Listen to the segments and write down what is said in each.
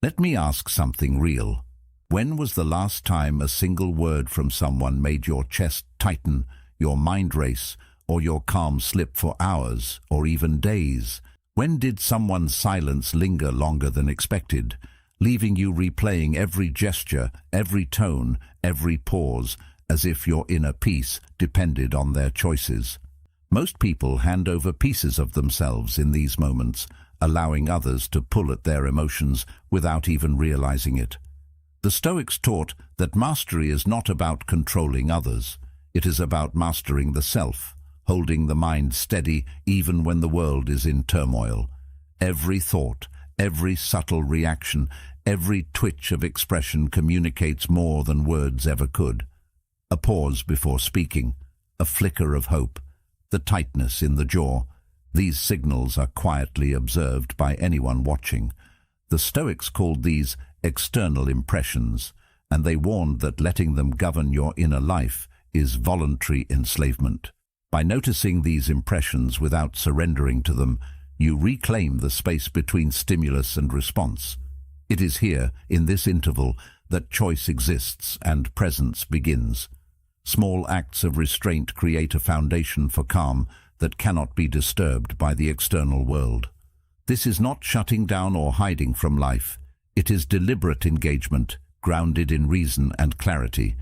Let me ask something real. When was the last time a single word from someone made your chest tighten, your mind race, or your calm slip for hours or even days? When did someone's silence linger longer than expected, leaving you replaying every gesture, every tone, every pause, as if your inner peace depended on their choices? Most people hand over pieces of themselves in these moments, allowing others to pull at their emotions without even realizing it. The Stoics taught that mastery is not about controlling others. It is about mastering the self, holding the mind steady even when the world is in turmoil. Every thought, every subtle reaction, every twitch of expression communicates more than words ever could. A pause before speaking, a flicker of hope, the tightness in the jaw. These signals are quietly observed by anyone watching. The Stoics called these external impressions, and they warned that letting them govern your inner life is voluntary enslavement. By noticing these impressions without surrendering to them, you reclaim the space between stimulus and response. It is here, in this interval, that choice exists and presence begins. Small acts of restraint create a foundation for calm that cannot be disturbed by the external world. This is not shutting down or hiding from life. It is deliberate engagement, grounded in reason and clarity.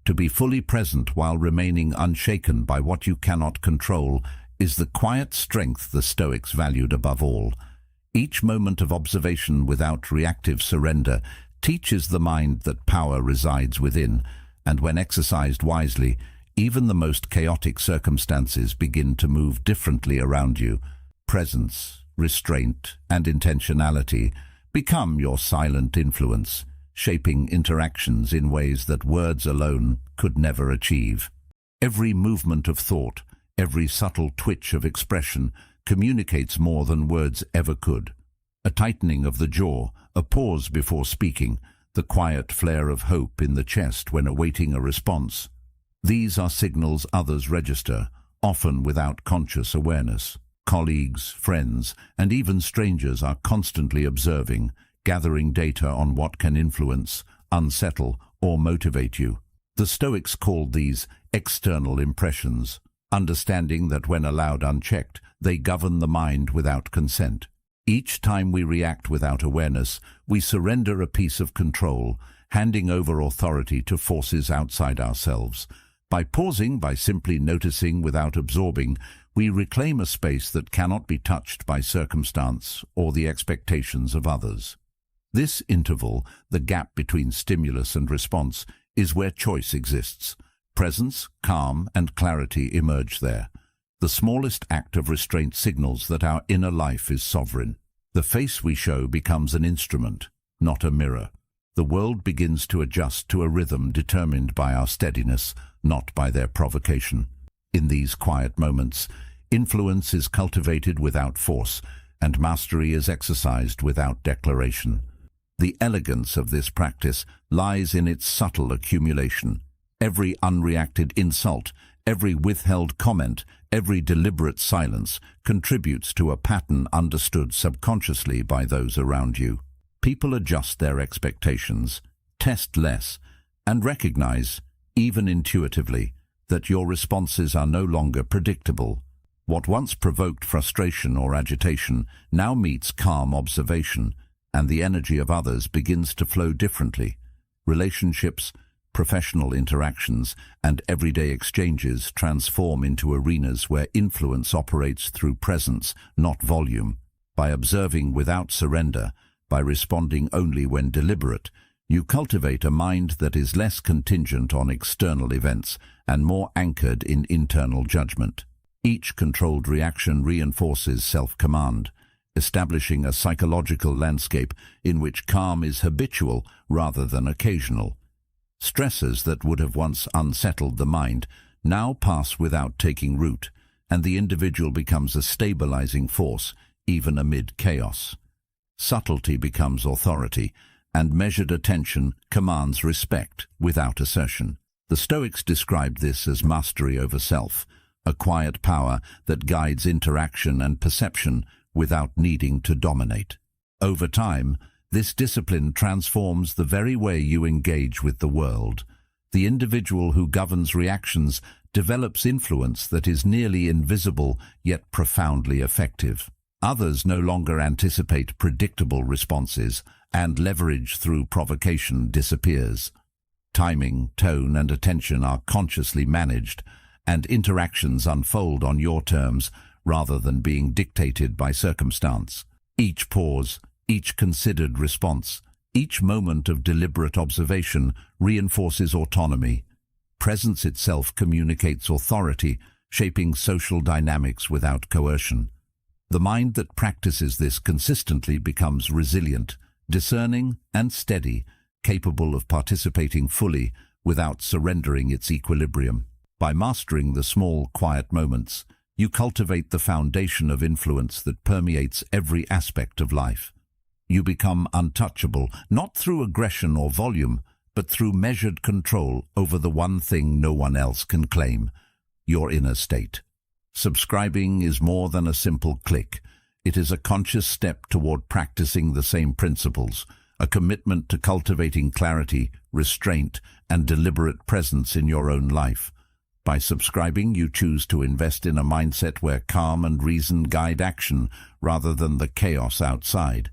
To be fully present while remaining unshaken by what you cannot control is the quiet strength the Stoics valued above all. Each moment of observation without reactive surrender teaches the mind that power resides within, and when exercised wisely, even the most chaotic circumstances begin to move differently around you. Presence, restraint, and intentionality become your silent influence, shaping interactions in ways that words alone could never achieve. Every movement of thought, every subtle twitch of expression communicates more than words ever could. A tightening of the jaw, a pause before speaking, the quiet flare of hope in the chest when awaiting a response. These are signals others register, often without conscious awareness. Colleagues, friends, and even strangers are constantly observing, gathering data on what can influence, unsettle, or motivate you. The Stoics called these external impressions, understanding that when allowed unchecked, they govern the mind without consent. Each time we react without awareness, we surrender a piece of control, handing over authority to forces outside ourselves. By pausing, by simply noticing without absorbing, we reclaim a space that cannot be touched by circumstance or the expectations of others. This interval, the gap between stimulus and response, is where choice exists. Presence, calm, and clarity emerge there. The smallest act of restraint signals that our inner life is sovereign. The face we show becomes an instrument, not a mirror. The world begins to adjust to a rhythm determined by our steadiness, not by their provocation. In these quiet moments, influence is cultivated without force, and mastery is exercised without declaration. The elegance of this practice lies in its subtle accumulation. Every unreacted insult, every withheld comment, every deliberate silence contributes to a pattern understood subconsciously by those around you. People adjust their expectations, test less, and recognize, even intuitively, that your responses are no longer predictable. What once provoked frustration or agitation now meets calm observation, and the energy of others begins to flow differently. Relationships, professional interactions, and everyday exchanges transform into arenas where influence operates through presence, not volume. By observing without surrender, by responding only when deliberate, you cultivate a mind that is less contingent on external events and more anchored in internal judgment. Each controlled reaction reinforces self-command, establishing a psychological landscape in which calm is habitual rather than occasional. Stresses that would have once unsettled the mind now pass without taking root, and the individual becomes a stabilizing force, even amid chaos. Subtlety becomes authority, and measured attention commands respect without assertion. The Stoics described this as mastery over self, a quiet power that guides interaction and perception without needing to dominate. Over time, This discipline transforms the very way you engage with the world. The individual who governs reactions develops influence that is nearly invisible yet profoundly effective. Others no longer anticipate predictable responses, and leverage through provocation disappears. Timing, tone, and attention are consciously managed, and interactions unfold on your terms rather than being dictated by circumstance. Each pause, each considered response, each moment of deliberate observation reinforces autonomy. Presence itself communicates authority, shaping social dynamics without coercion. The mind that practices this consistently becomes resilient, discerning, and steady, capable of participating fully without surrendering its equilibrium. By mastering the small, quiet moments, you cultivate the foundation of influence that permeates every aspect of life. You become untouchable, not through aggression or volume, but through measured control over the one thing no one else can claim: your inner state. Subscribing is more than a simple click. It is a conscious step toward practicing the same principles, a commitment to cultivating clarity, restraint, and deliberate presence in your own life. By subscribing, you choose to invest in a mindset where calm and reason guide action rather than the chaos outside.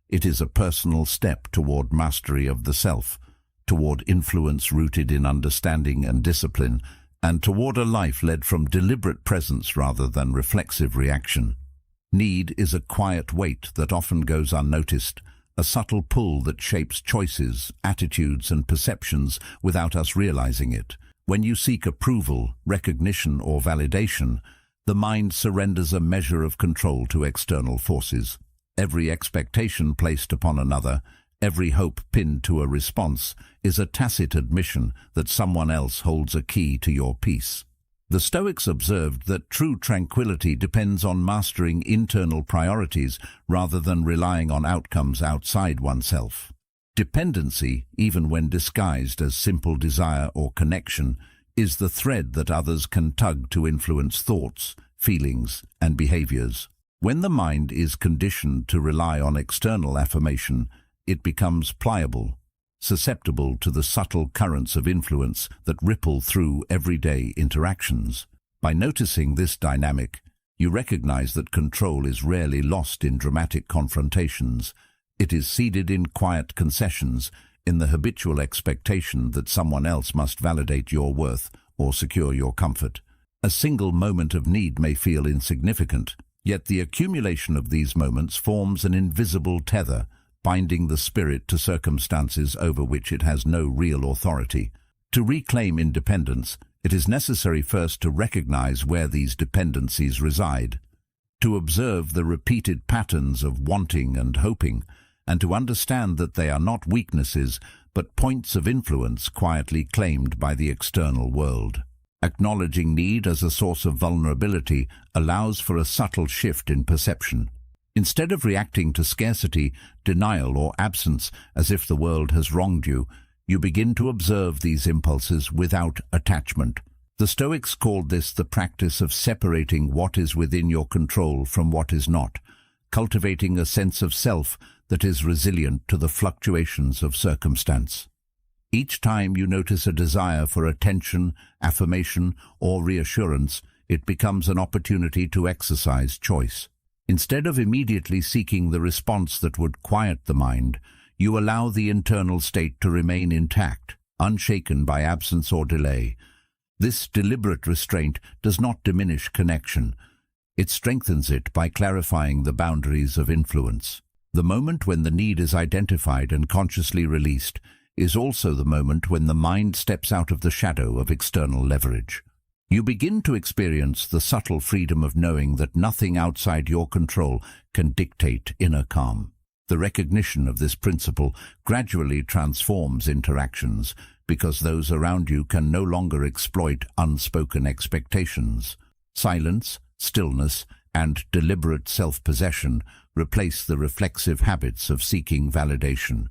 It is a personal step toward mastery of the self, toward influence rooted in understanding and discipline, and toward a life led from deliberate presence rather than reflexive reaction. Need is a quiet weight that often goes unnoticed, a subtle pull that shapes choices, attitudes, and perceptions without us realizing it. When you seek approval, recognition, or validation, the mind surrenders a measure of control to external forces. Every expectation placed upon another, every hope pinned to a response, is a tacit admission that someone else holds a key to your peace. The Stoics observed that true tranquility depends on mastering internal priorities rather than relying on outcomes outside oneself. Dependency, even when disguised as simple desire or connection, is the thread that others can tug to influence thoughts, feelings, and behaviors. When the mind is conditioned to rely on external affirmation, it becomes pliable, susceptible to the subtle currents of influence that ripple through everyday interactions. By noticing this dynamic, you recognize that control is rarely lost in dramatic confrontations. It is seeded in quiet concessions, in the habitual expectation that someone else must validate your worth or secure your comfort. A single moment of need may feel insignificant, yet the accumulation of these moments forms an invisible tether, binding the spirit to circumstances over which it has no real authority. To reclaim independence, it is necessary first to recognize where these dependencies reside, to observe the repeated patterns of wanting and hoping, and to understand that they are not weaknesses but points of influence quietly claimed by the external world. Acknowledging need as a source of vulnerability allows for a subtle shift in perception. Instead of reacting to scarcity, denial, or absence as if the world has wronged you, you begin to observe these impulses without attachment. The Stoics called this the practice of separating what is within your control from what is not, cultivating a sense of self that is resilient to the fluctuations of circumstance. Each time you notice a desire for attention, affirmation, or reassurance, it becomes an opportunity to exercise choice. Instead of immediately seeking the response that would quiet the mind, you allow the internal state to remain intact, unshaken by absence or delay. This deliberate restraint does not diminish connection. It strengthens it by clarifying the boundaries of influence. The moment when the need is identified and consciously released is also the moment when the mind steps out of the shadow of external leverage. You begin to experience the subtle freedom of knowing that nothing outside your control can dictate inner calm. The recognition of this principle gradually transforms interactions because those around you can no longer exploit unspoken expectations. Silence, stillness, and deliberate self-possession replace the reflexive habits of seeking validation.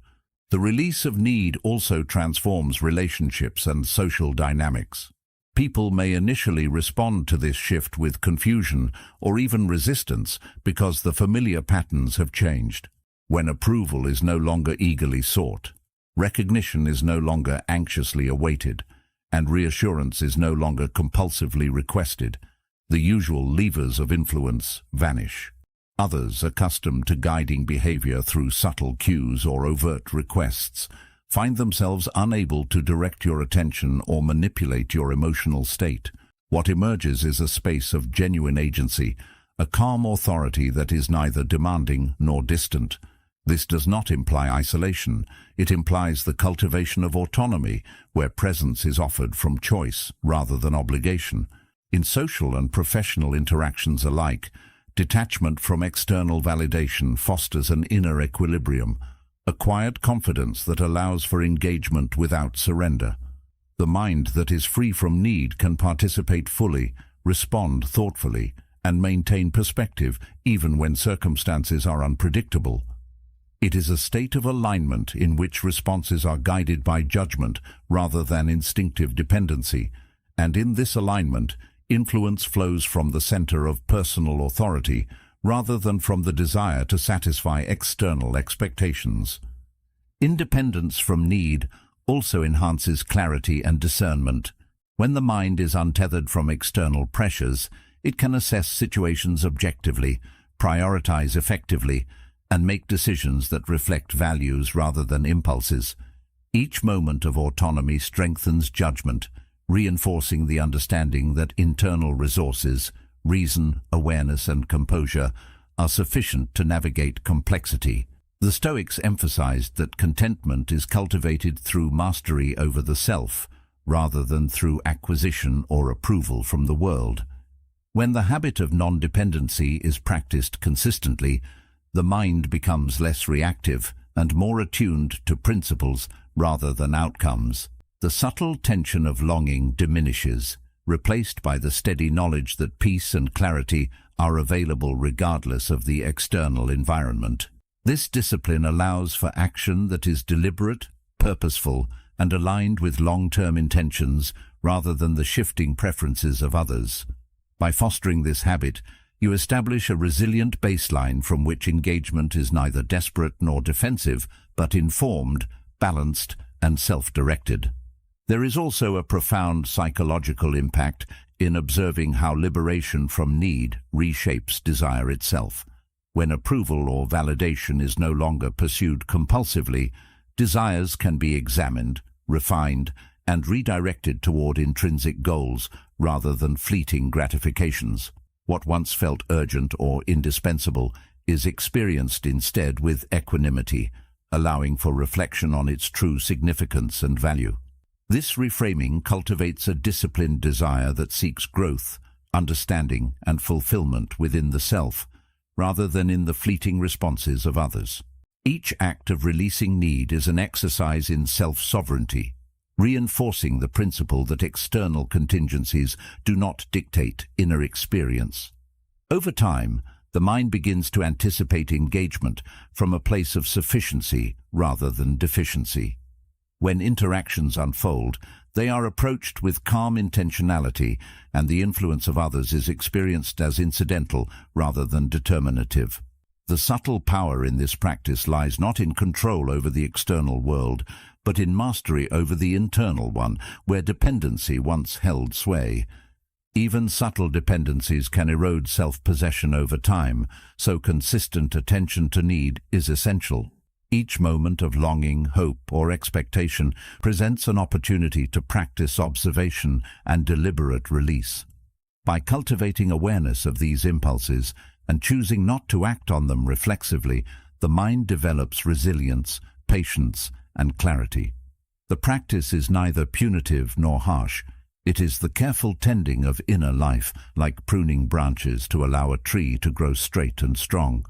The release of need also transforms relationships and social dynamics. People may initially respond to this shift with confusion or even resistance because the familiar patterns have changed. when approval is no longer eagerly sought, recognition is no longer anxiously awaited, and reassurance is no longer compulsively requested, the usual levers of influence vanish. Others, accustomed to guiding behavior through subtle cues or overt requests, find themselves unable to direct your attention or manipulate your emotional state. What emerges is a space of genuine agency, a calm authority that is neither demanding nor distant. This does not imply isolation. It implies the cultivation of autonomy, where presence is offered from choice rather than obligation. In social and professional interactions alike, detachment from external validation fosters an inner equilibrium, a quiet confidence that allows for engagement without surrender. The mind that is free from need can participate fully, respond thoughtfully, and maintain perspective even when circumstances are unpredictable. It is a state of alignment in which responses are guided by judgment rather than instinctive dependency, and in this alignment, influence flows from the center of personal authority rather than from the desire to satisfy external expectations. Independence from need also enhances clarity and discernment. When the mind is untethered from external pressures, it can assess situations objectively, prioritize effectively, and make decisions that reflect values rather than impulses. Each moment of autonomy strengthens judgment, reinforcing the understanding that internal resources, reason, awareness, and composure are sufficient to navigate complexity. The Stoics emphasized that contentment is cultivated through mastery over the self, rather than through acquisition or approval from the world. When the habit of non-dependency is practiced consistently, the mind becomes less reactive and more attuned to principles rather than outcomes. The subtle tension of longing diminishes, replaced by the steady knowledge that peace and clarity are available regardless of the external environment. This discipline allows for action that is deliberate, purposeful, and aligned with long-term intentions rather than the shifting preferences of others. By fostering this habit, you establish a resilient baseline from which engagement is neither desperate nor defensive, but informed, balanced, and self-directed. There is also a profound psychological impact in observing how liberation from need reshapes desire itself. When approval or validation is no longer pursued compulsively, desires can be examined, refined, and redirected toward intrinsic goals rather than fleeting gratifications. What once felt urgent or indispensable is experienced instead with equanimity, allowing for reflection on its true significance and value. This reframing cultivates a disciplined desire that seeks growth, understanding, and fulfillment within the self, rather than in the fleeting responses of others. Each act of releasing need is an exercise in self-sovereignty, reinforcing the principle that external contingencies do not dictate inner experience. Over time, the mind begins to anticipate engagement from a place of sufficiency rather than deficiency. When interactions unfold, they are approached with calm intentionality, and the influence of others is experienced as incidental rather than determinative. The subtle power in this practice lies not in control over the external world, but in mastery over the internal one, where dependency once held sway. Even subtle dependencies can erode self-possession over time, so consistent attention to need is essential. Each moment of longing, hope, or expectation presents an opportunity to practice observation and deliberate release. By cultivating awareness of these impulses and choosing not to act on them reflexively, the mind develops resilience, patience, and clarity. The practice is neither punitive nor harsh. It is the careful tending of inner life, like pruning branches to allow a tree to grow straight and strong.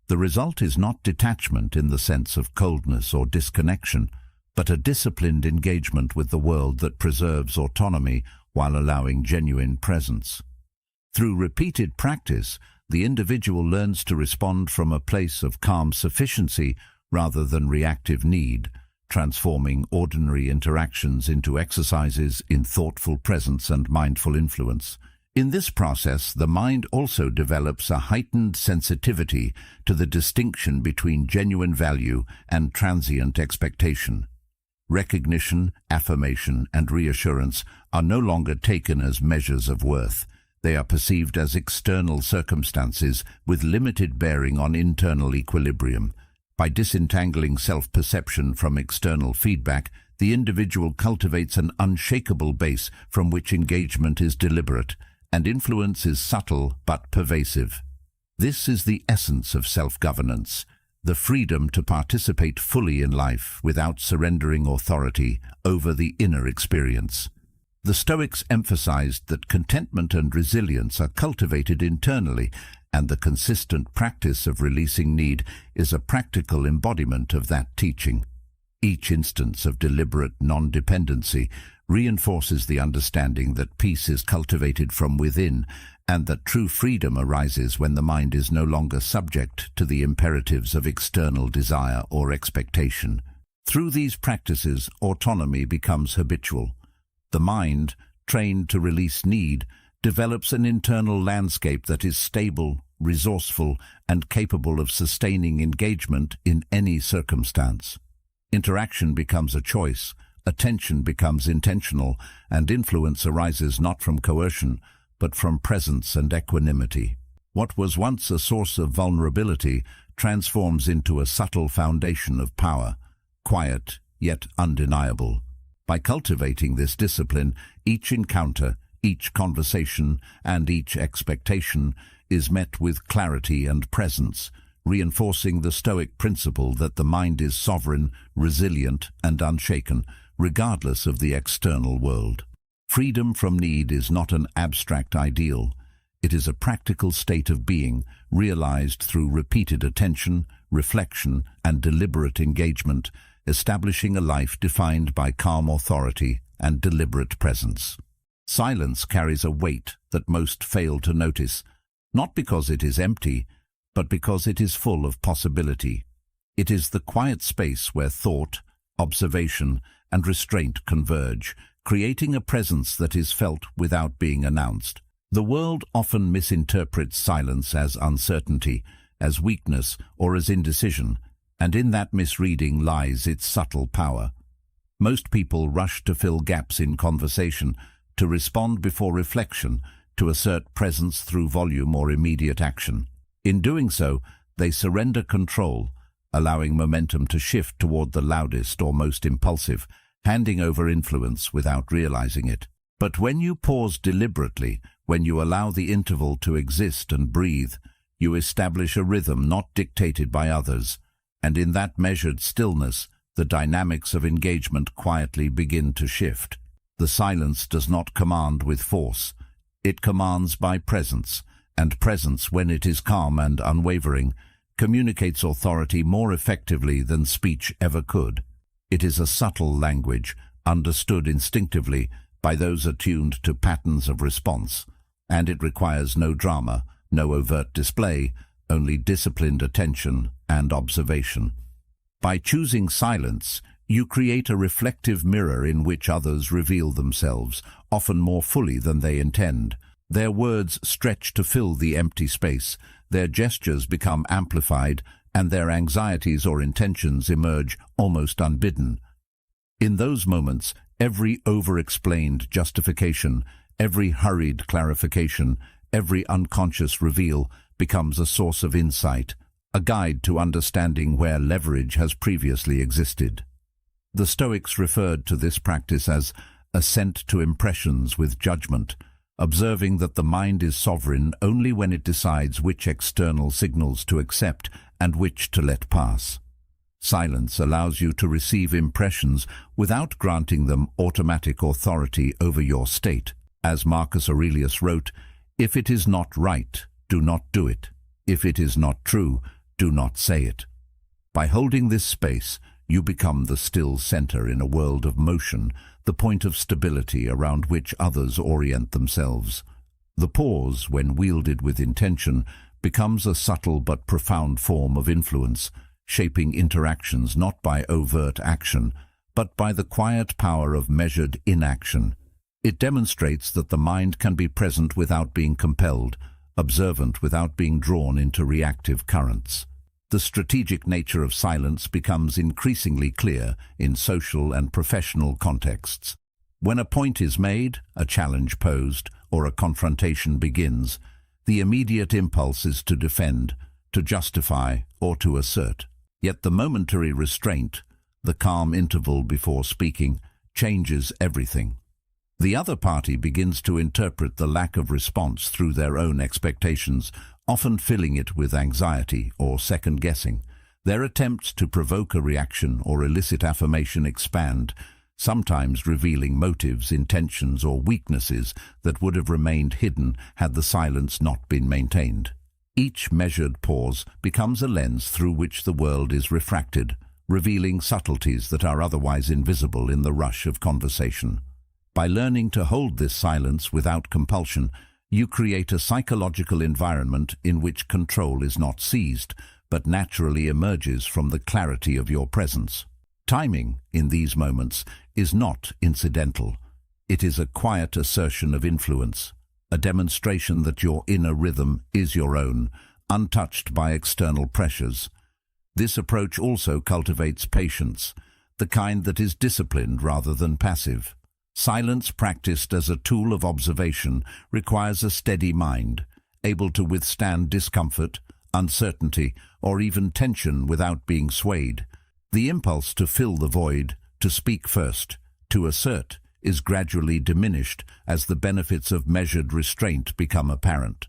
The result is not detachment in the sense of coldness or disconnection, but a disciplined engagement with the world that preserves autonomy while allowing genuine presence. Through repeated practice, the individual learns to respond from a place of calm sufficiency rather than reactive need, transforming ordinary interactions into exercises in thoughtful presence and mindful influence. In this process, the mind also develops a heightened sensitivity to the distinction between genuine value and transient expectation. Recognition, affirmation, and reassurance are no longer taken as measures of worth. They are perceived as external circumstances with limited bearing on internal equilibrium. By disentangling self-perception from external feedback, the individual cultivates an unshakable base from which engagement is deliberate, and influence is subtle but pervasive. This is the essence of self-governance, the freedom to participate fully in life without surrendering authority over the inner experience. The Stoics emphasized that contentment and resilience are cultivated internally, and the consistent practice of releasing need is a practical embodiment of that teaching. Each instance of deliberate non-dependency reinforces the understanding that peace is cultivated from within, and that true freedom arises when the mind is no longer subject to the imperatives of external desire or expectation. Through these practices, autonomy becomes habitual. The mind, trained to release need, develops an internal landscape that is stable, resourceful, and capable of sustaining engagement in any circumstance. Interaction becomes a choice, attention becomes intentional, and influence arises not from coercion, but from presence and equanimity. What was once a source of vulnerability transforms into a subtle foundation of power, quiet yet undeniable. By cultivating this discipline, each encounter, each conversation, and each expectation is met with clarity and presence, reinforcing the Stoic principle that the mind is sovereign, resilient, and unshaken, regardless of the external world. Freedom from need is not an abstract ideal. It is a practical state of being, realized through repeated attention, reflection, and deliberate engagement, establishing a life defined by calm authority and deliberate presence. Silence carries a weight that most fail to notice, not because it is empty, but because it is full of possibility. It is the quiet space where thought, observation, and restraint converge, creating a presence that is felt without being announced. The world often misinterprets silence as uncertainty, as weakness, or as indecision, and in that misreading lies its subtle power. Most people rush to fill gaps in conversation, to respond before reflection, to assert presence through volume or immediate action. In doing so, they surrender control, allowing momentum to shift toward the loudest or most impulsive, handing over influence without realizing it. But when you pause deliberately, when you allow the interval to exist and breathe, you establish a rhythm not dictated by others, and in that measured stillness, the dynamics of engagement quietly begin to shift. The silence does not command with force. It commands by presence, and presence, when it is calm and unwavering, communicates authority more effectively than speech ever could. It is a subtle language, understood instinctively by those attuned to patterns of response, and it requires no drama, no overt display, only disciplined attention and observation. By choosing silence, you create a reflective mirror in which others reveal themselves, often more fully than they intend. Their words stretch to fill the empty space, their gestures become amplified, and their anxieties or intentions emerge almost unbidden. In those moments, every over-explained justification, every hurried clarification, every unconscious reveal becomes a source of insight, a guide to understanding where leverage has previously existed. The Stoics referred to this practice as assent to impressions with judgment, observing that the mind is sovereign only when it decides which external signals to accept and which to let pass. Silence allows you to receive impressions without granting them automatic authority over your state. As Marcus Aurelius wrote, "If it is not right, do not do it. If it is not true, do not say it." By holding this space, you become the still center in a world of motion, the point of stability around which others orient themselves. The pause, when wielded with intention, becomes a subtle but profound form of influence, shaping interactions not by overt action, but by the quiet power of measured inaction. It demonstrates that the mind can be present without being compelled, observant without being drawn into reactive currents. The strategic nature of silence becomes increasingly clear in social and professional contexts. When a point is made, a challenge posed, or a confrontation begins, the immediate impulse is to defend, to justify, or to assert. Yet the momentary restraint, the calm interval before speaking, changes everything. The other party begins to interpret the lack of response through their own expectations, often filling it with anxiety or second-guessing. Their attempts to provoke a reaction or elicit affirmation expand, sometimes revealing motives, intentions, or weaknesses that would have remained hidden had the silence not been maintained. Each measured pause becomes a lens through which the world is refracted, revealing subtleties that are otherwise invisible in the rush of conversation. By learning to hold this silence without compulsion, you create a psychological environment in which control is not seized, but naturally emerges from the clarity of your presence. Timing, in these moments, is not incidental. It is a quiet assertion of influence, a demonstration that your inner rhythm is your own, untouched by external pressures. This approach also cultivates patience, the kind that is disciplined rather than passive. Silence practiced as a tool of observation requires a steady mind, able to withstand discomfort, uncertainty, or even tension without being swayed. The impulse to fill the void, to speak first, to assert, is gradually diminished as the benefits of measured restraint become apparent.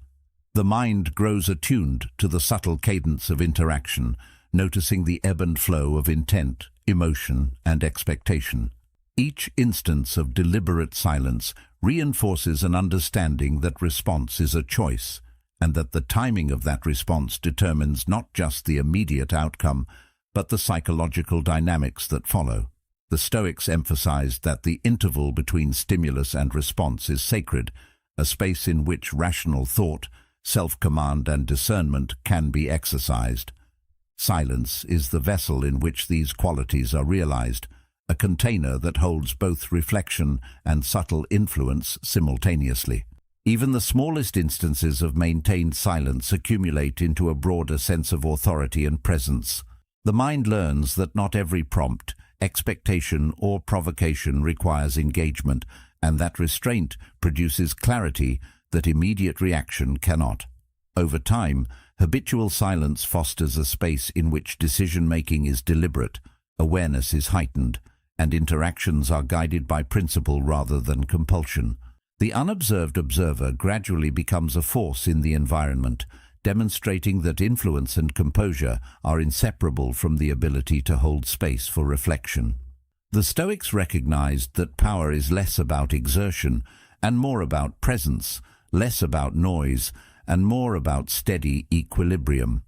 The mind grows attuned to the subtle cadence of interaction, noticing the ebb and flow of intent, emotion, and expectation. Each instance of deliberate silence reinforces an understanding that response is a choice, and that the timing of that response determines not just the immediate outcome, but the psychological dynamics that follow. The Stoics emphasized that the interval between stimulus and response is sacred, a space in which rational thought, self-command, and discernment can be exercised. Silence is the vessel in which these qualities are realized, a container that holds both reflection and subtle influence simultaneously. Even the smallest instances of maintained silence accumulate into a broader sense of authority and presence. The mind learns that not every prompt, expectation, or provocation requires engagement, and that restraint produces clarity that immediate reaction cannot. Over time, habitual silence fosters a space in which decision-making is deliberate, awareness is heightened, and interactions are guided by principle rather than compulsion. The unobserved observer gradually becomes a force in the environment, demonstrating that influence and composure are inseparable from the ability to hold space for reflection. The Stoics recognized that power is less about exertion and more about presence, less about noise and more about steady equilibrium.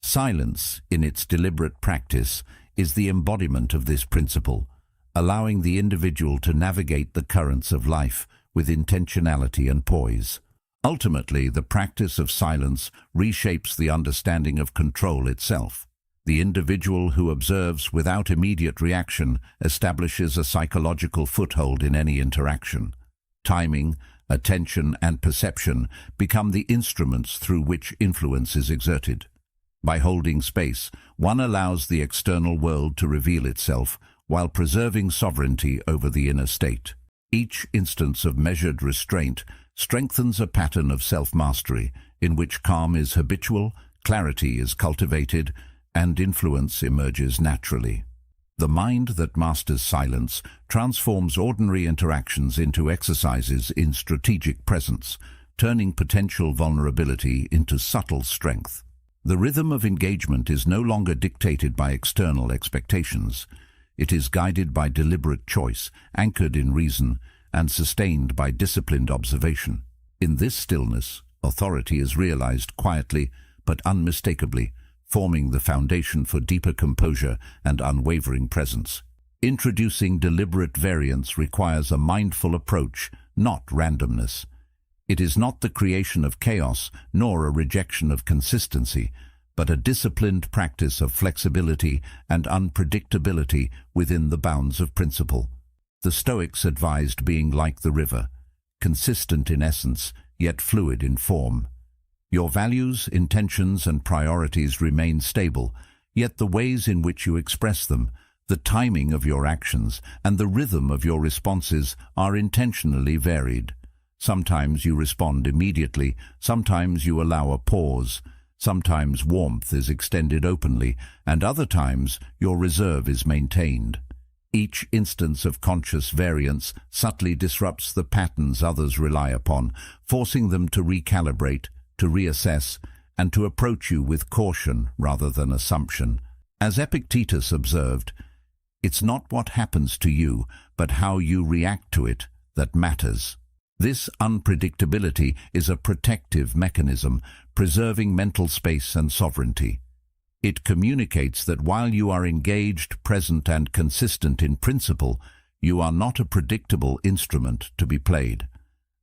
Silence, in its deliberate practice, is the embodiment of this principle, allowing the individual to navigate the currents of life with intentionality and poise. Ultimately, the practice of silence reshapes the understanding of control itself. The individual who observes without immediate reaction establishes a psychological foothold in any interaction. Timing, attention, and perception become the instruments through which influence is exerted. By holding space, one allows the external world to reveal itself while preserving sovereignty over the inner state. Each instance of measured restraint strengthens a pattern of self-mastery in which calm is habitual, clarity is cultivated, and influence emerges naturally. The mind that masters silence transforms ordinary interactions into exercises in strategic presence, turning potential vulnerability into subtle strength. The rhythm of engagement is no longer dictated by external expectations. It is guided by deliberate choice, anchored in reason, and sustained by disciplined observation. In this stillness, authority is realized quietly but unmistakably, forming the foundation for deeper composure and unwavering presence. Introducing deliberate variance requires a mindful approach, not randomness. It is not the creation of chaos nor a rejection of consistency, but a disciplined practice of flexibility and unpredictability within the bounds of principle. The Stoics advised being like the river, consistent in essence, yet fluid in form. Your values, intentions, and priorities remain stable, yet the ways in which you express them, the timing of your actions, and the rhythm of your responses are intentionally varied. Sometimes you respond immediately, sometimes you allow a pause, sometimes warmth is extended openly, and other times your reserve is maintained. Each instance of conscious variance subtly disrupts the patterns others rely upon, forcing them to recalibrate, to reassess, and to approach you with caution rather than assumption. As Epictetus observed, "It's not what happens to you, but how you react to it that matters." This unpredictability is a protective mechanism, preserving mental space and sovereignty. It communicates that while you are engaged, present, and consistent in principle, you are not a predictable instrument to be played.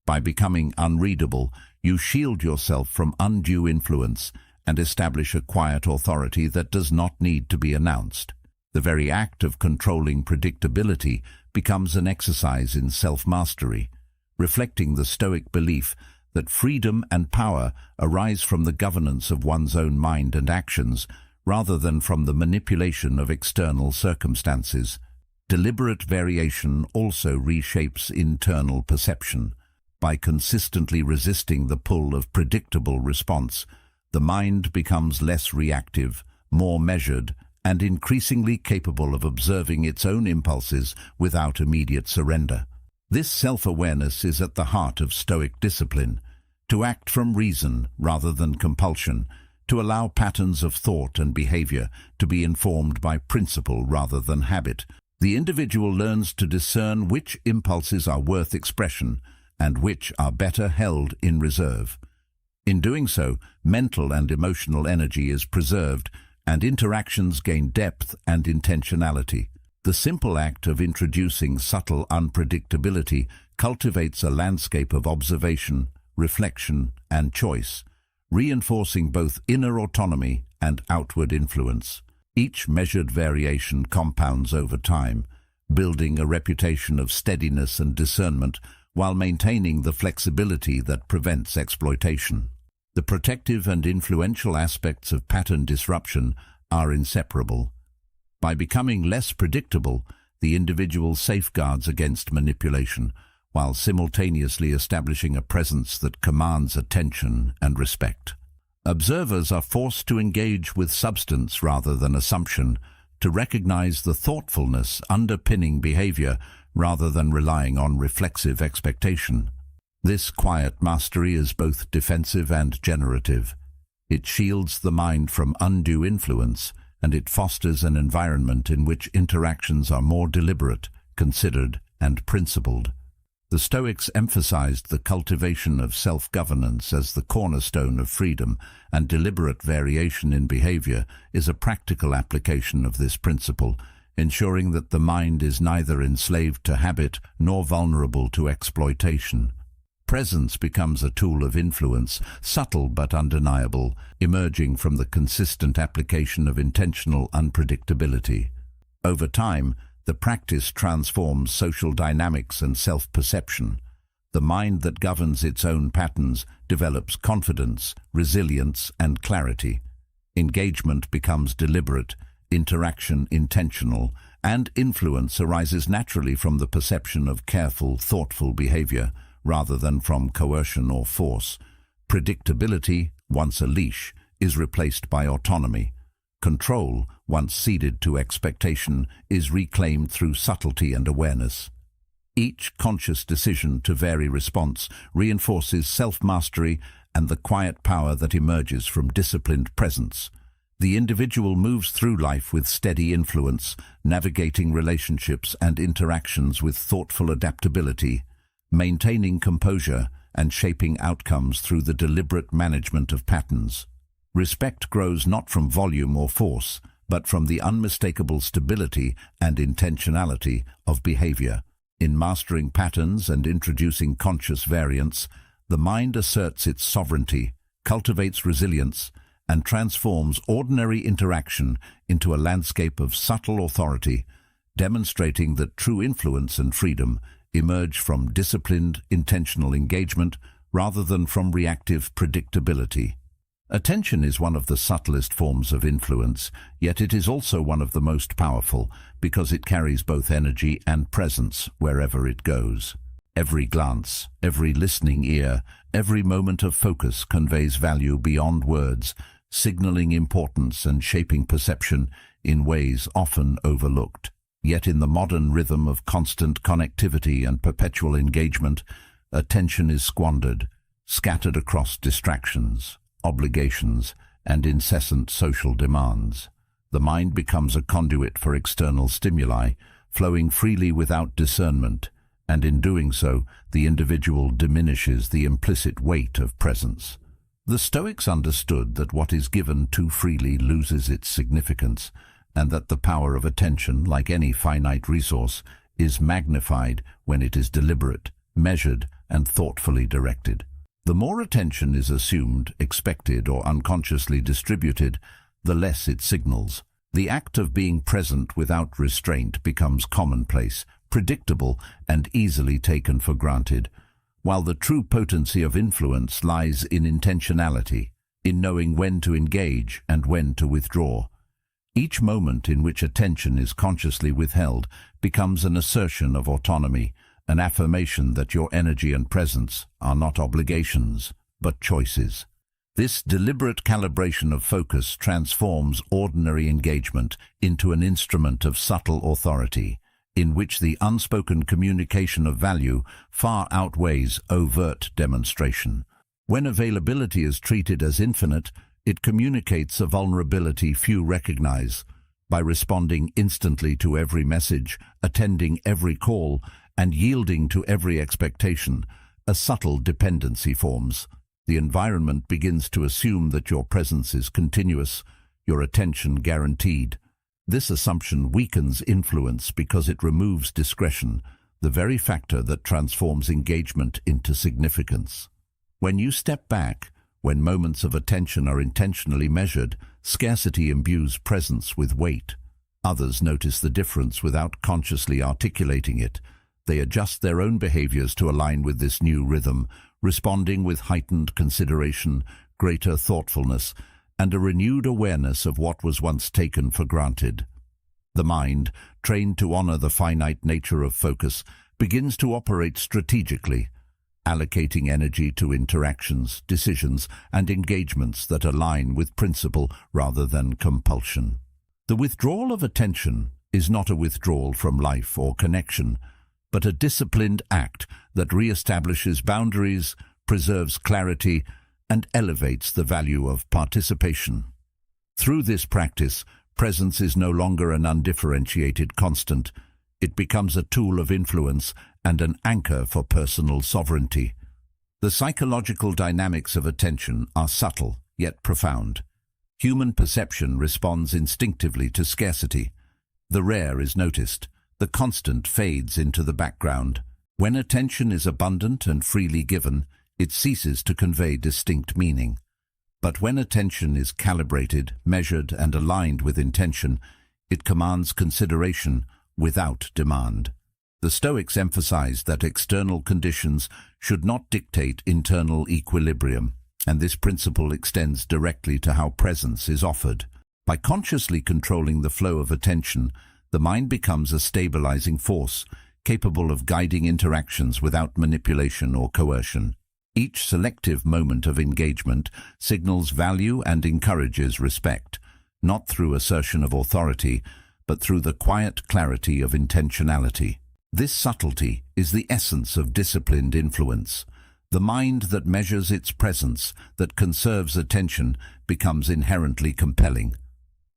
By becoming unreadable, you shield yourself from undue influence and establish a quiet authority that does not need to be announced. The very act of controlling predictability becomes an exercise in self-mastery, reflecting the Stoic belief that freedom and power arise from the governance of one's own mind and actions, rather than from the manipulation of external circumstances. Deliberate variation also reshapes internal perception. By consistently resisting the pull of predictable response, the mind becomes less reactive, more measured, and increasingly capable of observing its own impulses without immediate surrender. This self-awareness is at the heart of Stoic discipline, to act from reason rather than compulsion, to allow patterns of thought and behavior to be informed by principle rather than habit. The individual learns to discern which impulses are worth expression and which are better held in reserve. In doing so, mental and emotional energy is preserved and interactions gain depth and intentionality. The simple act of introducing subtle unpredictability cultivates a landscape of observation, reflection, and choice, reinforcing both inner autonomy and outward influence. Each measured variation compounds over time, building a reputation of steadiness and discernment while maintaining the flexibility that prevents exploitation. The protective and influential aspects of pattern disruption are inseparable. By becoming less predictable, the individual safeguards against manipulation, while simultaneously establishing a presence that commands attention and respect. Observers are forced to engage with substance rather than assumption, to recognize the thoughtfulness underpinning behavior rather than relying on reflexive expectation. This quiet mastery is both defensive and generative. It shields the mind from undue influence, and it fosters an environment in which interactions are more deliberate, considered, and principled. The Stoics emphasized the cultivation of self-governance as the cornerstone of freedom, and deliberate variation in behavior is a practical application of this principle, ensuring that the mind is neither enslaved to habit nor vulnerable to exploitation. Presence becomes a tool of influence, subtle but undeniable, emerging from the consistent application of intentional unpredictability. Over time, the practice transforms social dynamics and self-perception. The mind that governs its own patterns develops confidence, resilience, and clarity. Engagement becomes deliberate, interaction intentional, and influence arises naturally from the perception of careful, thoughtful behavior, rather than from coercion or force. Predictability, once a leash, is replaced by autonomy. Control, once ceded to expectation, is reclaimed through subtlety and awareness. Each conscious decision to vary response reinforces self-mastery and the quiet power that emerges from disciplined presence. The individual moves through life with steady influence, navigating relationships and interactions with thoughtful adaptability, maintaining composure and shaping outcomes through the deliberate management of patterns. Respect grows not from volume or force, but from the unmistakable stability and intentionality of behavior. In mastering patterns and introducing conscious variance, the mind asserts its sovereignty, cultivates resilience, and transforms ordinary interaction into a landscape of subtle authority, demonstrating that true influence and freedom emerge from disciplined, intentional engagement rather than from reactive predictability. Attention is one of the subtlest forms of influence, yet it is also one of the most powerful because it carries both energy and presence wherever it goes. Every glance, every listening ear, every moment of focus conveys value beyond words, signaling importance and shaping perception in ways often overlooked. Yet in the modern rhythm of constant connectivity and perpetual engagement, attention is squandered, scattered across distractions, obligations, and incessant social demands. The mind becomes a conduit for external stimuli, flowing freely without discernment, and in doing so, the individual diminishes the implicit weight of presence. The Stoics understood that what is given too freely loses its significance, and that the power of attention, like any finite resource, is magnified when it is deliberate, measured, and thoughtfully directed. The more attention is assumed, expected, or unconsciously distributed, the less it signals. The act of being present without restraint becomes commonplace, predictable, and easily taken for granted, while the true potency of influence lies in intentionality, in knowing when to engage and when to withdraw. Each moment in which attention is consciously withheld becomes an assertion of autonomy, an affirmation that your energy and presence are not obligations, but choices. This deliberate calibration of focus transforms ordinary engagement into an instrument of subtle authority, in which the unspoken communication of value far outweighs overt demonstration. When availability is treated as infinite, it communicates a vulnerability few recognize. By responding instantly to every message, attending every call, and yielding to every expectation, a subtle dependency forms. The environment begins to assume that your presence is continuous, your attention guaranteed. This assumption weakens influence because it removes discretion, the very factor that transforms engagement into significance. When you step back, when moments of attention are intentionally measured, scarcity imbues presence with weight. Others notice the difference without consciously articulating it. They adjust their own behaviors to align with this new rhythm, responding with heightened consideration, greater thoughtfulness, and a renewed awareness of what was once taken for granted. The mind, trained to honor the finite nature of focus, begins to operate strategically, allocating energy to interactions, decisions, and engagements that align with principle rather than compulsion. The withdrawal of attention is not a withdrawal from life or connection, but a disciplined act that reestablishes boundaries, preserves clarity, and elevates the value of participation. Through this practice, presence is no longer an undifferentiated constant. It becomes a tool of influence and an anchor for personal sovereignty. The psychological dynamics of attention are subtle, yet profound. Human perception responds instinctively to scarcity. The rare is noticed. The constant fades into the background. When attention is abundant and freely given, it ceases to convey distinct meaning. But when attention is calibrated, measured, and aligned with intention, it commands consideration without demand. The Stoics emphasized that external conditions should not dictate internal equilibrium, and this principle extends directly to how presence is offered. By consciously controlling the flow of attention, the mind becomes a stabilizing force, capable of guiding interactions without manipulation or coercion. Each selective moment of engagement signals value and encourages respect, not through assertion of authority, but through the quiet clarity of intentionality. This subtlety is the essence of disciplined influence. The mind that measures its presence, that conserves attention, becomes inherently compelling.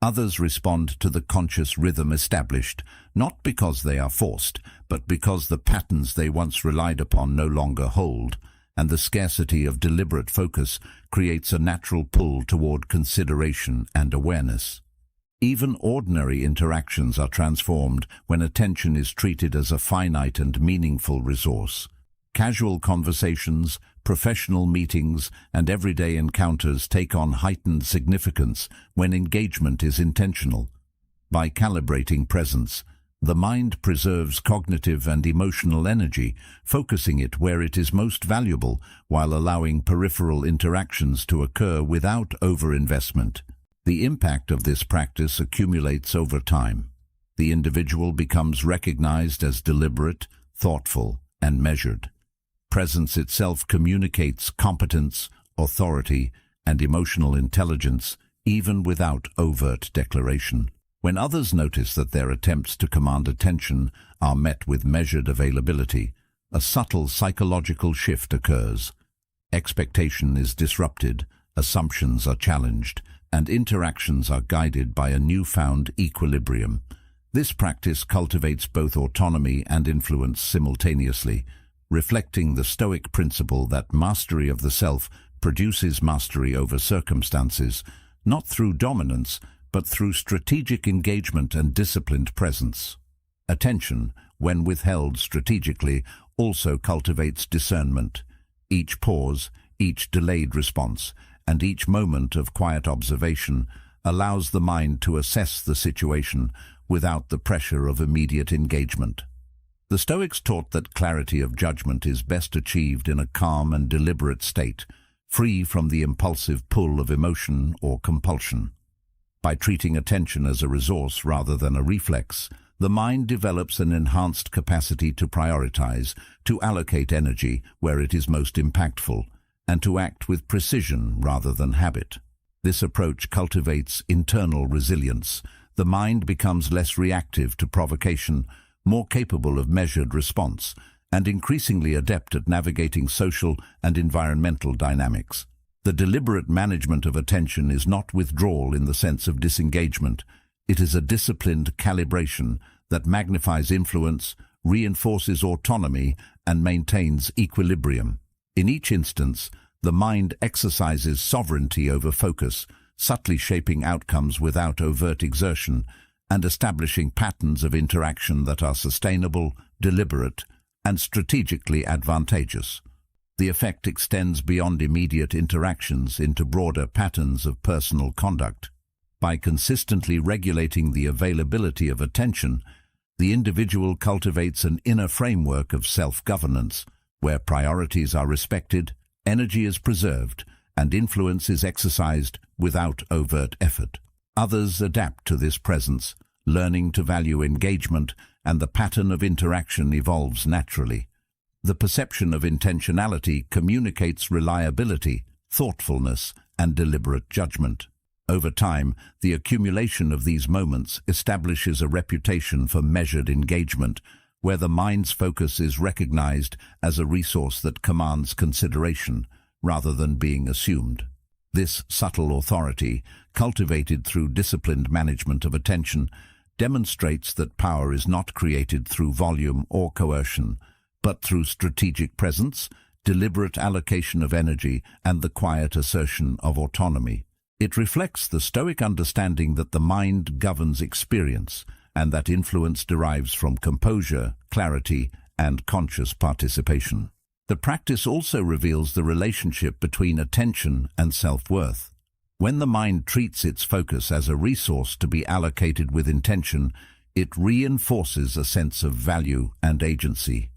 Others respond to the conscious rhythm established, not because they are forced, but because the patterns they once relied upon no longer hold, and the scarcity of deliberate focus creates a natural pull toward consideration and awareness. Even ordinary interactions are transformed when attention is treated as a finite and meaningful resource. Casual conversations, professional meetings, and everyday encounters take on heightened significance when engagement is intentional. By calibrating presence, The mind preserves cognitive and emotional energy, focusing it where it is most valuable while allowing peripheral interactions to occur without overinvestment. The impact of this practice accumulates over time. The individual becomes recognized as deliberate, thoughtful, and measured. Presence itself communicates competence, authority, and emotional intelligence, even without overt declaration. When others notice that their attempts to command attention are met with measured availability, a subtle psychological shift occurs. Expectation is disrupted, assumptions are challenged, and interactions are guided by a newfound equilibrium. This practice cultivates both autonomy and influence simultaneously, reflecting the Stoic principle that mastery of the self produces mastery over circumstances, not through dominance, but through strategic engagement and disciplined presence. Attention, when withheld strategically, also cultivates discernment. Each pause, each delayed response, and each moment of quiet observation allows the mind to assess the situation without the pressure of immediate engagement. The Stoics taught that clarity of judgment is best achieved in a calm and deliberate state, free from the impulsive pull of emotion or compulsion. By treating attention as a resource rather than a reflex, the mind develops an enhanced capacity to prioritize, to allocate energy where it is most impactful, and to act with precision rather than habit. This approach cultivates internal resilience. The mind becomes less reactive to provocation, more capable of measured response, and increasingly adept at navigating social and environmental dynamics. The deliberate management of attention is not withdrawal in the sense of disengagement. It is a disciplined calibration that magnifies influence, reinforces autonomy, and maintains equilibrium. In each instance, the mind exercises sovereignty over focus, subtly shaping outcomes without overt exertion, and establishing patterns of interaction that are sustainable, deliberate, and strategically advantageous. The effect extends beyond immediate interactions into broader patterns of personal conduct. By consistently regulating the availability of attention, the individual cultivates an inner framework of self-governance, where priorities are respected, energy is preserved, and influence is exercised without overt effort. Others adapt to this presence, learning to value engagement, and the pattern of interaction evolves naturally. The perception of intentionality communicates reliability, thoughtfulness, and deliberate judgment. Over time, the accumulation of these moments establishes a reputation for measured engagement, where the mind's focus is recognized as a resource that commands consideration, rather than being assumed. This subtle authority, cultivated through disciplined management of attention, demonstrates that power is not created through volume or coercion, but through strategic presence, deliberate allocation of energy, and the quiet assertion of autonomy. It reflects the Stoic understanding that the mind governs experience, and that influence derives from composure, clarity, and conscious participation. The practice also reveals the relationship between attention and self-worth. When the mind treats its focus as a resource to be allocated with intention, it reinforces a sense of value and agency.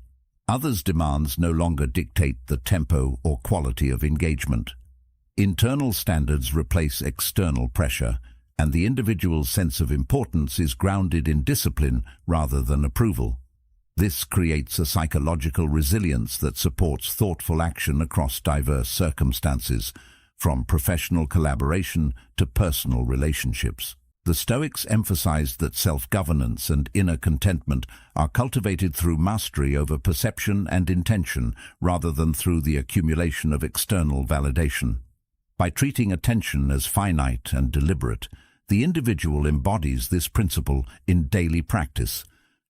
Others' demands no longer dictate the tempo or quality of engagement. Internal standards replace external pressure, and the individual's sense of importance is grounded in discipline rather than approval. This creates a psychological resilience that supports thoughtful action across diverse circumstances, from professional collaboration to personal relationships. The Stoics emphasized that self-governance and inner contentment are cultivated through mastery over perception and intention rather than through the accumulation of external validation. By treating attention as finite and deliberate, the individual embodies this principle in daily practice,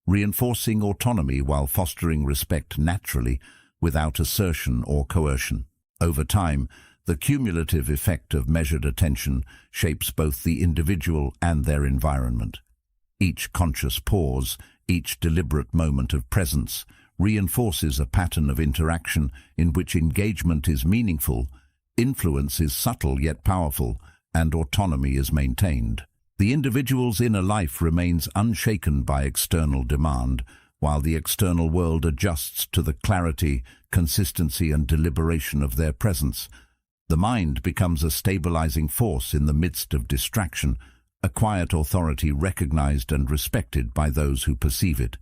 reinforcing autonomy while fostering respect naturally without assertion or coercion. Over time, the cumulative effect of measured attention shapes both the individual and their environment. Each conscious pause, each deliberate moment of presence, reinforces a pattern of interaction in which engagement is meaningful, influence is subtle yet powerful, and autonomy is maintained. The individual's inner life remains unshaken by external demand, while the external world adjusts to the clarity, consistency and deliberation of their presence. The mind becomes a stabilizing force in the midst of distraction, a quiet authority recognized and respected by those who perceive it.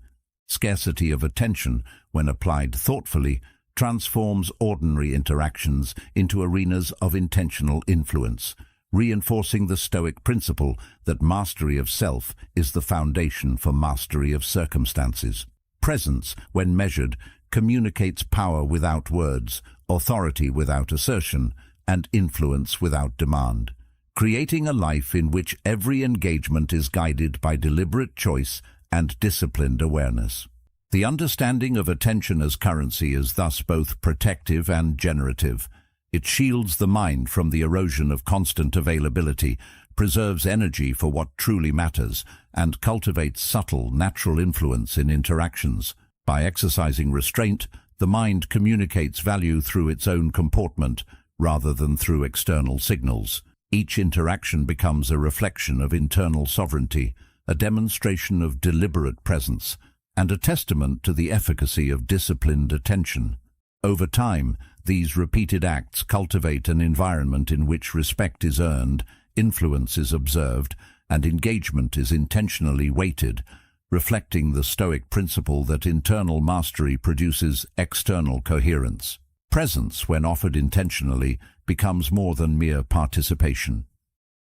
Scarcity of attention, when applied thoughtfully, transforms ordinary interactions into arenas of intentional influence, reinforcing the Stoic principle that mastery of self is the foundation for mastery of circumstances. Presence, when measured, communicates power without words, authority without assertion, and influence without demand, creating a life in which every engagement is guided by deliberate choice and disciplined awareness. The understanding of attention as currency is thus both protective and generative. It shields the mind from the erosion of constant availability, preserves energy for what truly matters, and cultivates subtle, natural influence in interactions. By exercising restraint, the mind communicates value through its own comportment rather than through external signals. Each interaction becomes a reflection of internal sovereignty, a demonstration of deliberate presence, and a testament to the efficacy of disciplined attention. Over time, these repeated acts cultivate an environment in which respect is earned, influence is observed, and engagement is intentionally weighted, reflecting the Stoic principle that internal mastery produces external coherence. Presence, when offered intentionally, becomes more than mere participation.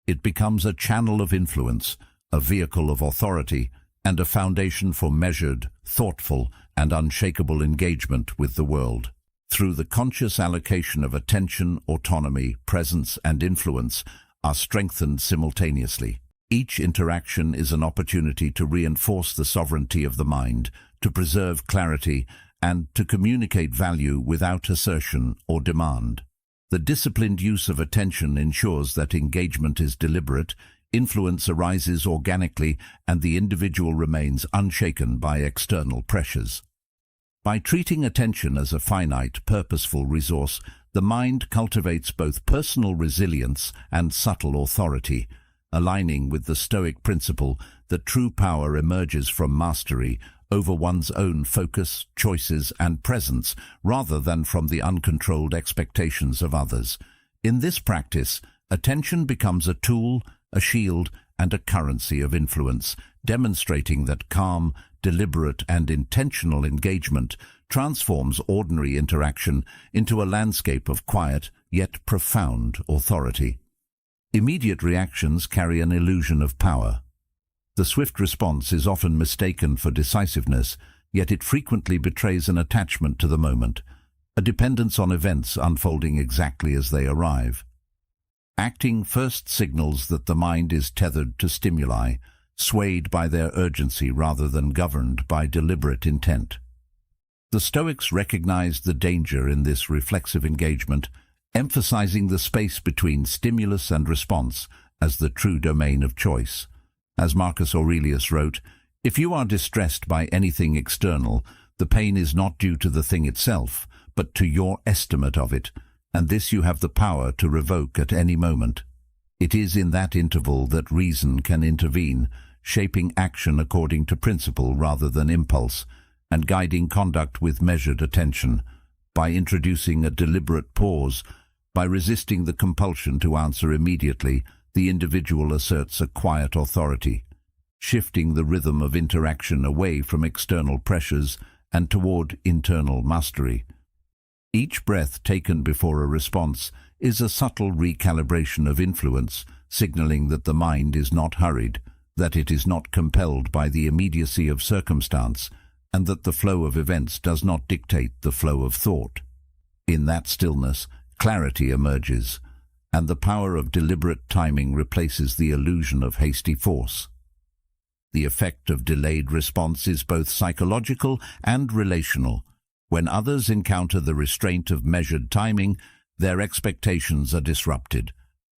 It becomes a channel of influence, a vehicle of authority, and a foundation for measured, thoughtful, and unshakable engagement with the world. Through the conscious allocation of attention, autonomy, presence, and influence are strengthened simultaneously. Each interaction is an opportunity to reinforce the sovereignty of the mind, to preserve clarity, and to communicate value without assertion or demand. The disciplined use of attention ensures that engagement is deliberate, influence arises organically, and the individual remains unshaken by external pressures. By treating attention as a finite, purposeful resource, the mind cultivates both personal resilience and subtle authority, aligning with the Stoic principle that true power emerges from mastery over one's own focus, choices, and presence, rather than from the uncontrolled expectations of others. In this practice, attention becomes a tool, a shield, and a currency of influence, demonstrating that calm, deliberate, and intentional engagement transforms ordinary interaction into a landscape of quiet, yet profound authority. Immediate reactions carry an illusion of power. The swift response is often mistaken for decisiveness, yet it frequently betrays an attachment to the moment, a dependence on events unfolding exactly as they arrive. Acting first signals that the mind is tethered to stimuli, swayed by their urgency rather than governed by deliberate intent. The Stoics recognized the danger in this reflexive engagement, emphasizing the space between stimulus and response as the true domain of choice. As Marcus Aurelius wrote, "If you are distressed by anything external, the pain is not due to the thing itself, but to your estimate of it, and this you have the power to revoke at any moment. It is in that interval that reason can intervene, shaping action according to principle rather than impulse, and guiding conduct with measured attention. By introducing a deliberate pause, by resisting the compulsion to answer immediately, the individual asserts a quiet authority, shifting the rhythm of interaction away from external pressures and toward internal mastery. Each breath taken before a response is a subtle recalibration of influence, signaling that the mind is not hurried, that it is not compelled by the immediacy of circumstance, and that the flow of events does not dictate the flow of thought. In that stillness, clarity emerges, and the power of deliberate timing replaces the illusion of hasty force. The effect of delayed response is both psychological and relational. When others encounter the restraint of measured timing, their expectations are disrupted.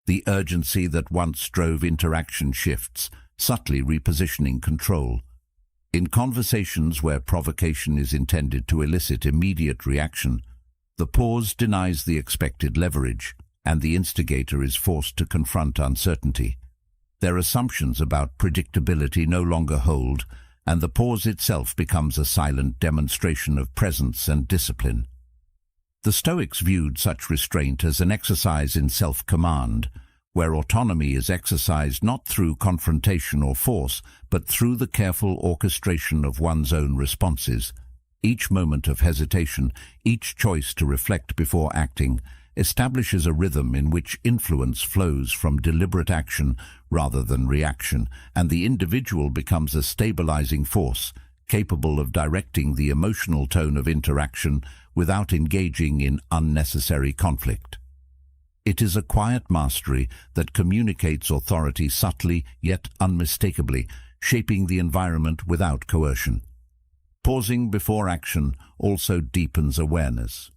The urgency that once drove interaction shifts, subtly repositioning control. In conversations where provocation is intended to elicit immediate reaction, the pause denies the expected leverage, and the instigator is forced to confront uncertainty. Their assumptions about predictability no longer hold, and the pause itself becomes a silent demonstration of presence and discipline. The Stoics viewed such restraint as an exercise in self-command, where autonomy is exercised not through confrontation or force, but through the careful orchestration of one's own responses. Each moment of hesitation, each choice to reflect before acting, establishes a rhythm in which influence flows from deliberate action rather than reaction, and the individual becomes a stabilizing force, capable of directing the emotional tone of interaction without engaging in unnecessary conflict. It is a quiet mastery that communicates authority subtly yet unmistakably, shaping the environment without coercion. Pausing before action also deepens awareness.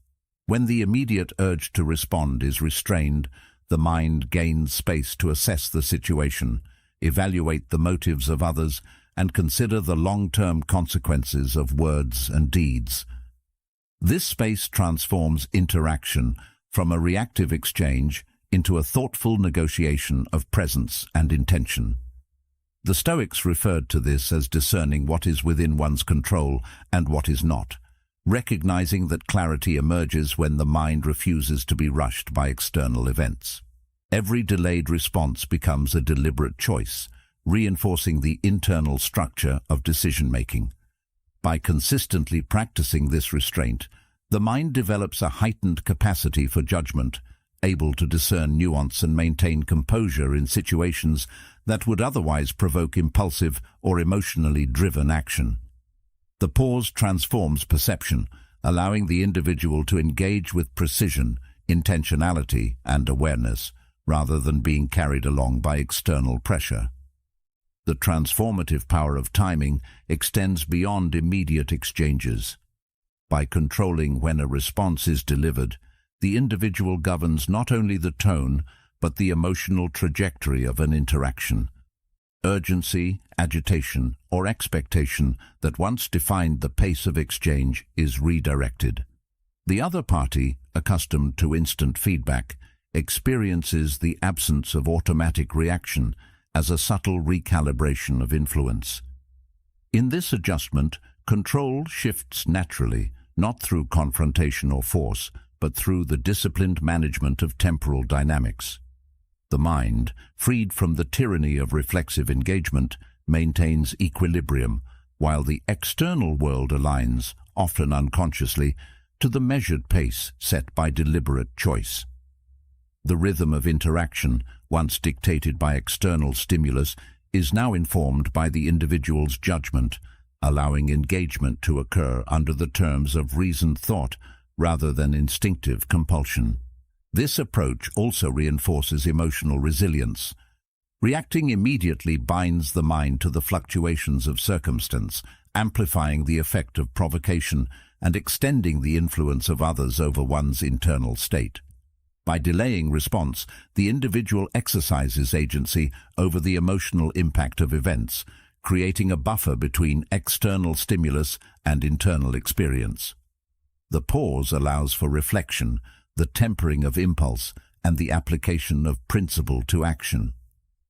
When the immediate urge to respond is restrained, the mind gains space to assess the situation, evaluate the motives of others, and consider the long-term consequences of words and deeds. This space transforms interaction from a reactive exchange into a thoughtful negotiation of presence and intention. The Stoics referred to this as discerning what is within one's control and what is not, recognizing that clarity emerges when the mind refuses to be rushed by external events. Every delayed response becomes a deliberate choice, reinforcing the internal structure of decision-making. By consistently practicing this restraint, the mind develops a heightened capacity for judgment, able to discern nuance and maintain composure in situations that would otherwise provoke impulsive or emotionally driven action. The pause transforms perception, allowing the individual to engage with precision, intentionality, and awareness, rather than being carried along by external pressure. The transformative power of timing extends beyond immediate exchanges. By controlling when a response is delivered, the individual governs not only the tone, but the emotional trajectory of an interaction. Urgency, agitation, or expectation that once defined the pace of exchange is redirected. The other party, accustomed to instant feedback, experiences the absence of automatic reaction as a subtle recalibration of influence. In this adjustment, control shifts naturally, not through confrontation or force, but through the disciplined management of temporal dynamics. The mind, freed from the tyranny of reflexive engagement, maintains equilibrium, while the external world aligns, often unconsciously, to the measured pace set by deliberate choice. The rhythm of interaction, once dictated by external stimulus, is now informed by the individual's judgment, allowing engagement to occur under the terms of reasoned thought rather than instinctive compulsion. This approach also reinforces emotional resilience. Reacting immediately binds the mind to the fluctuations of circumstance, amplifying the effect of provocation and extending the influence of others over one's internal state. By delaying response, the individual exercises agency over the emotional impact of events, creating a buffer between external stimulus and internal experience. The pause allows for reflection, the tempering of impulse, and the application of principle to action.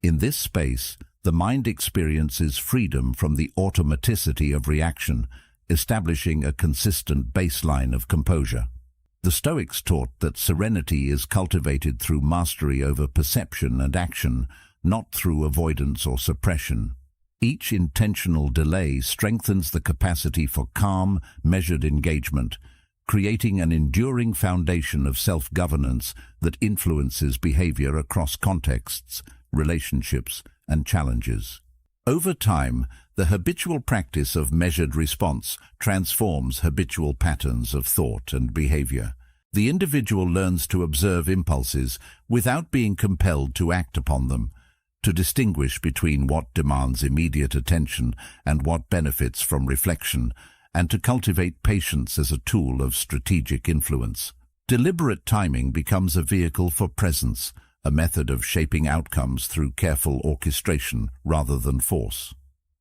In this space, the mind experiences freedom from the automaticity of reaction, establishing a consistent baseline of composure. The Stoics taught that serenity is cultivated through mastery over perception and action, not through avoidance or suppression. Each intentional delay strengthens the capacity for calm, measured engagement, creating an enduring foundation of self-governance that influences behavior across contexts, relationships, and challenges. Over time, the habitual practice of measured response transforms habitual patterns of thought and behavior. The individual learns to observe impulses without being compelled to act upon them, to distinguish between what demands immediate attention and what benefits from reflection, and to cultivate patience as a tool of strategic influence. Deliberate timing becomes a vehicle for presence, a method of shaping outcomes through careful orchestration rather than force.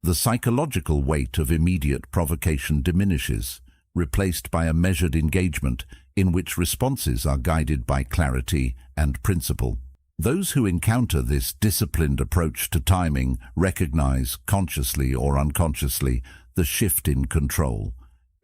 The psychological weight of immediate provocation diminishes, replaced by a measured engagement in which responses are guided by clarity and principle. Those who encounter this disciplined approach to timing recognize, consciously or unconsciously, the shift in control.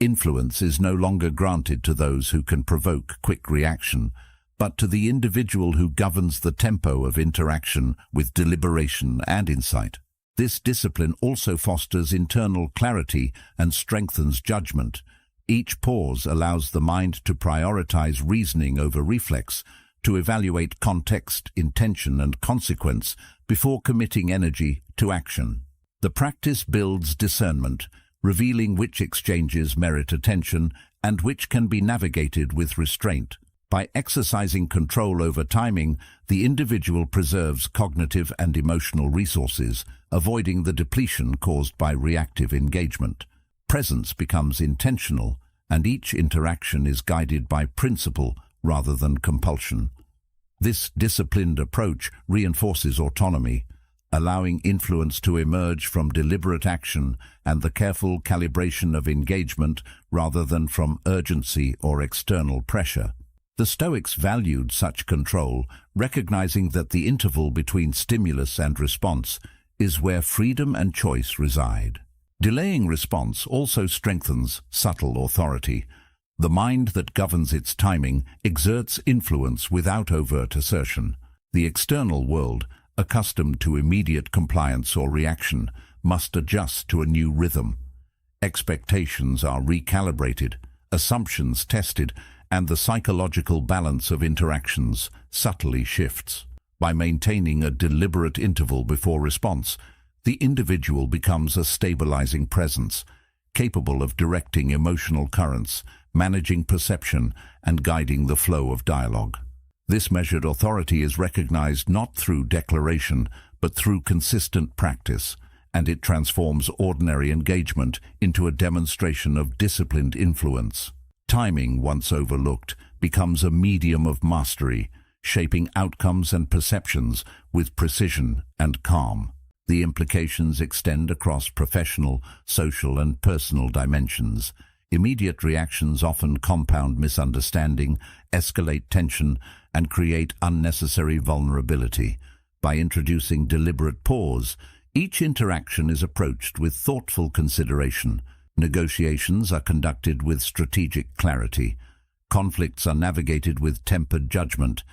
Influence is no longer granted to those who can provoke quick reaction, but to the individual who governs the tempo of interaction with deliberation and insight. This discipline also fosters internal clarity and strengthens judgment. Each pause allows the mind to prioritize reasoning over reflex, to evaluate context, intention, and consequence before committing energy to action. The practice builds discernment, revealing which exchanges merit attention and which can be navigated with restraint. By exercising control over timing, the individual preserves cognitive and emotional resources, avoiding the depletion caused by reactive engagement. Presence becomes intentional, and each interaction is guided by principle rather than compulsion. This disciplined approach reinforces autonomy, allowing influence to emerge from deliberate action and the careful calibration of engagement rather than from urgency or external pressure. The Stoics valued such control, recognizing that the interval between stimulus and response is where freedom and choice reside. Delaying response also strengthens subtle authority. The mind that governs its timing exerts influence without overt assertion. The external world, accustomed to immediate compliance or reaction, must adjust to a new rhythm. Expectations are recalibrated, assumptions tested, and the psychological balance of interactions subtly shifts. By maintaining a deliberate interval before response, the individual becomes a stabilizing presence, capable of directing emotional currents, managing perception, and guiding the flow of dialogue. This measured authority is recognized not through declaration, but through consistent practice, and it transforms ordinary engagement into a demonstration of disciplined influence. Timing, once overlooked, becomes a medium of mastery, shaping outcomes and perceptions with precision and calm. The implications extend across professional, social, and personal dimensions. Immediate reactions often compound misunderstanding, escalate tension, and create unnecessary vulnerability. By introducing deliberate pause, each interaction is approached with thoughtful consideration. Negotiations are conducted with strategic clarity. Conflicts are navigated with tempered judgment,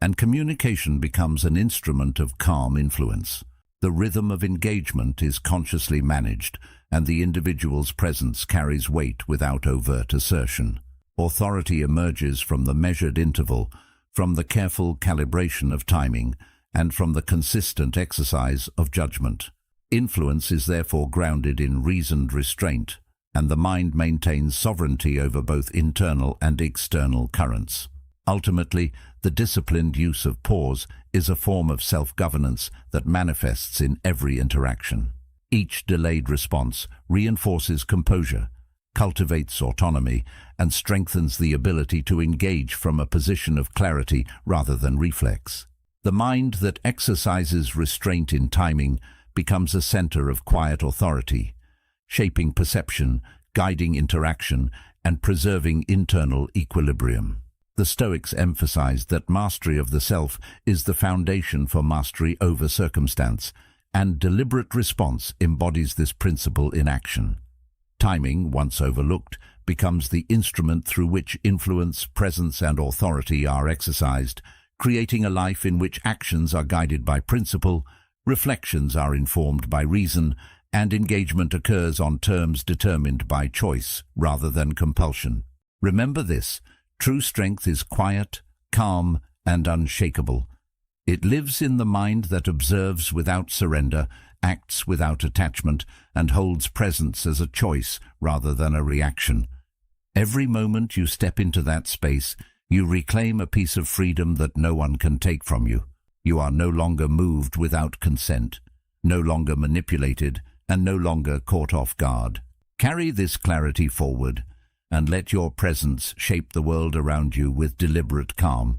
and communication becomes an instrument of calm influence. The rhythm of engagement is consciously managed, and the individual's presence carries weight without overt assertion. Authority emerges from the measured interval, from the careful calibration of timing, and from the consistent exercise of judgment. Influence is therefore grounded in reasoned restraint, and the mind maintains sovereignty over both internal and external currents. Ultimately, the disciplined use of pause is a form of self-governance that manifests in every interaction. Each delayed response reinforces composure, cultivates autonomy, and strengthens the ability to engage from a position of clarity rather than reflex. The mind that exercises restraint in timing becomes a center of quiet authority, shaping perception, guiding interaction, and preserving internal equilibrium. The Stoics emphasized that mastery of the self is the foundation for mastery over circumstance, and deliberate response embodies this principle in action. Timing, once overlooked, becomes the instrument through which influence, presence, and authority are exercised, creating a life in which actions are guided by principle, reflections are informed by reason, and engagement occurs on terms determined by choice rather than compulsion. Remember this: true strength is quiet, calm, and unshakable. It lives in the mind that observes without surrender, acts without attachment, and holds presence as a choice rather than a reaction. Every moment you step into that space, you reclaim a piece of freedom that no one can take from you. You are no longer moved without consent, no longer manipulated, and no longer caught off guard. Carry this clarity forward, and let your presence shape the world around you with deliberate calm.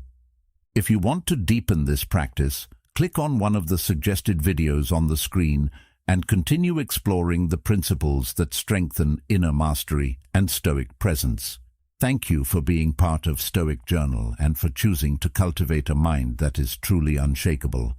If you want to deepen this practice, click on one of the suggested videos on the screen and continue exploring the principles that strengthen inner mastery and Stoic presence. Thank you for being part of Stoic Journal and for choosing to cultivate a mind that is truly unshakable.